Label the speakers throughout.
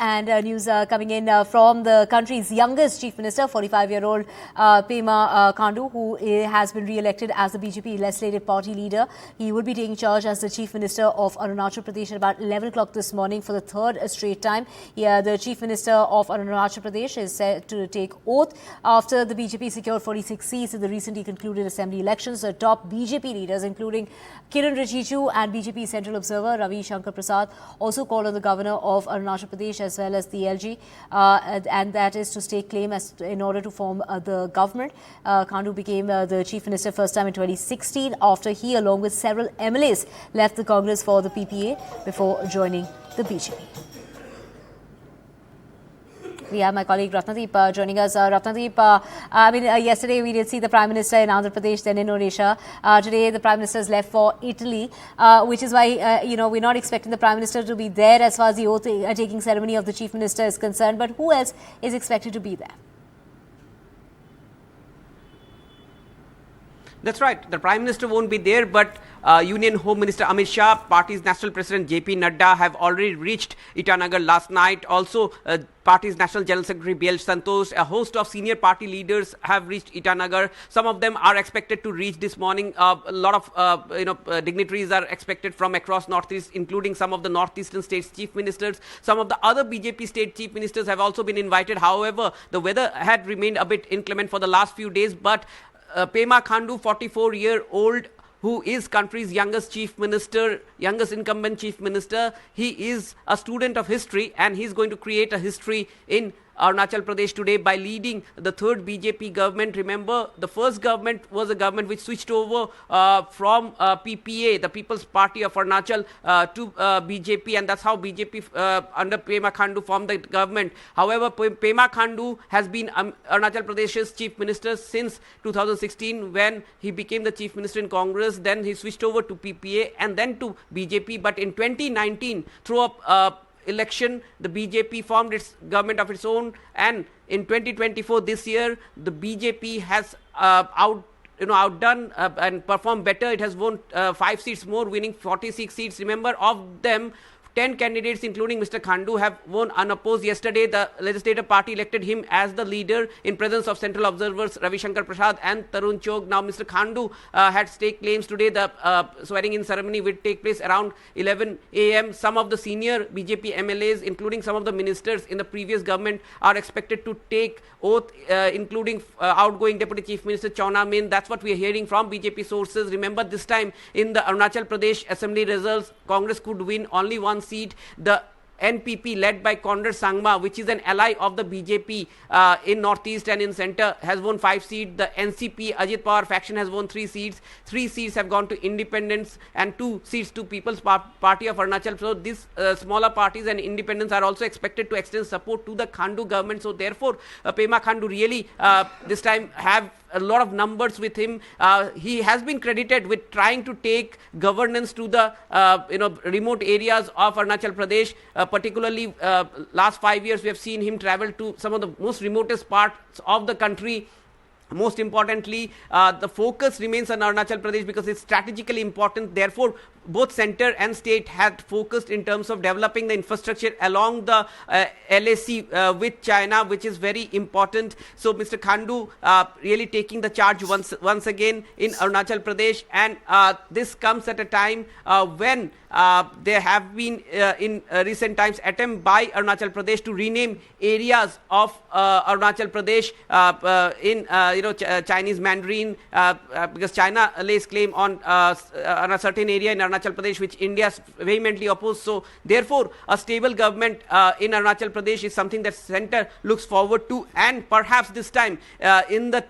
Speaker 1: And news coming in from the country's youngest chief minister, 45-year-old Pema Khandu, who has been re-elected as the BJP legislative party leader. He will be taking charge as the chief minister of Arunachal Pradesh at about 11 o'clock this morning for the third straight time. The chief minister of Arunachal Pradesh is set to take oath after the BJP secured 46 seats in the recently concluded assembly elections. The top BJP leaders, including Kiran Rijiju and BJP Central Observer Ravi Shankar Prasad, also called on the governor of Arunachal Pradesh as well as the LG, and that is to stake claim in order to form the government. Khandu became the chief minister first time in 2016 after he, along with several MLAs, left the Congress for the PPA before joining the BJP. We have my colleague Ratnadeep joining us. Ratnadeep, yesterday we did see the Prime Minister in Andhra Pradesh, then in Odisha. Today the Prime Minister has left for Italy, which is why, we're not expecting the Prime Minister to be there as far as the oath taking ceremony of the Chief Minister is concerned. But who else is expected to be there?
Speaker 2: That's right. The Prime Minister won't be there, but Union Home Minister Amit Shah, party's national president JP Nadda have already reached Itanagar last night. Also, party's national general secretary BL Santosh, a host of senior party leaders have reached Itanagar. Some of them are expected to reach this morning. A lot of dignitaries are expected from across Northeast, including some of the Northeastern states' chief ministers. Some of the other BJP state chief ministers have also been invited. However, the weather had remained a bit inclement for the last few days, but Pema Khandu, 44-year-old, who is country's youngest chief minister, youngest incumbent chief minister. He is a student of history, and he's going to create a history in Arunachal Pradesh today by leading the third BJP government. Remember, the first government was a government which switched over from PPA, the People's Party of Arunachal, to BJP, and that's how BJP under Pema Khandu formed the government. However, Pema Khandu has been Arunachal Pradesh's chief minister since 2016 when he became the chief minister in Congress. Then he switched over to PPA and then to BJP. But in 2019, through a election, the BJP formed its government of its own, and in 2024, this year, the BJP has outdone and performed better. It has won 5 seats more, winning 46 seats. Remember, of them, 10 candidates, including Mr. Khandu, have won unopposed. Yesterday, the legislative party elected him as the leader in presence of central observers Ravi Shankar Prasad and Tarun Chugh. Now, Mr. Khandu had stake claims today. The swearing-in ceremony will take place around 11 a.m. Some of the senior BJP MLAs, including some of the ministers in the previous government, are expected to take oath, including outgoing Deputy Chief Minister Chauna Main. That's what we are hearing from BJP sources. Remember, this time in the Arunachal Pradesh Assembly results, Congress could win only one seat. The NPP, led by Conrad Sangma, which is an ally of the BJP in Northeast and in Centre, has won 5 seats. The NCP, Ajit Pawar faction, has won 3 seats. 3 seats have gone to independents and 2 seats to People's Party of Arunachal. So these smaller parties and independents are also expected to extend support to the Khandu government. So therefore, Pema Khandu really this time have a lot of numbers with him. He has been credited with trying to take governance to the remote areas of Arunachal Pradesh. Particularly last 5 years, we have seen him travel to some of the most remotest parts of the country. Most importantly, the focus remains on Arunachal Pradesh because it's strategically important. Therefore, both center and state had focused in terms of developing the infrastructure along the LAC with China, which is very important. So Mr. Khandu really taking the charge once again in Arunachal Pradesh, and this comes at a time when there have been in recent times attempt by Arunachal Pradesh to rename areas of Arunachal Pradesh in Chinese Mandarin, because China lays claim on a certain area in Arunachal Pradesh which India vehemently opposed. So therefore, a stable government in Arunachal Pradesh is something that centre looks forward to, and perhaps this time in the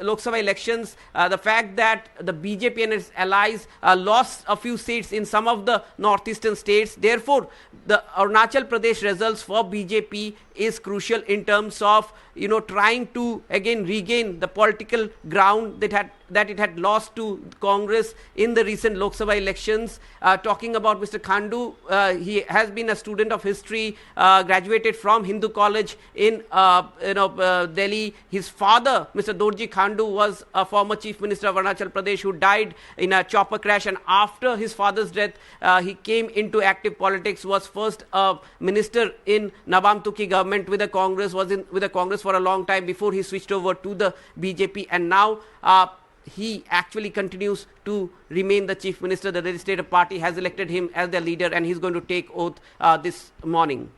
Speaker 2: Lok Sabha elections, the fact that the BJP and its allies lost a few seats in some of the northeastern states. Therefore, the Arunachal Pradesh results for BJP is crucial in terms of trying to again regain the political ground that that it had lost to Congress in the recent Lok Sabha elections. Talking about Mr. Khandu, he has been a student of history, graduated from Hindu College in Delhi. His father, Mr. Dorji Khandu, was a former Chief Minister of Arunachal Pradesh who died in a chopper crash, and after his father's death, he came into active politics, was first a minister in Nabam Tuki government with the Congress, was with the Congress for a long time before he switched over to the BJP, and now he actually continues to remain the Chief Minister. The Legislative Party has elected him as their leader, and he's going to take oath this morning.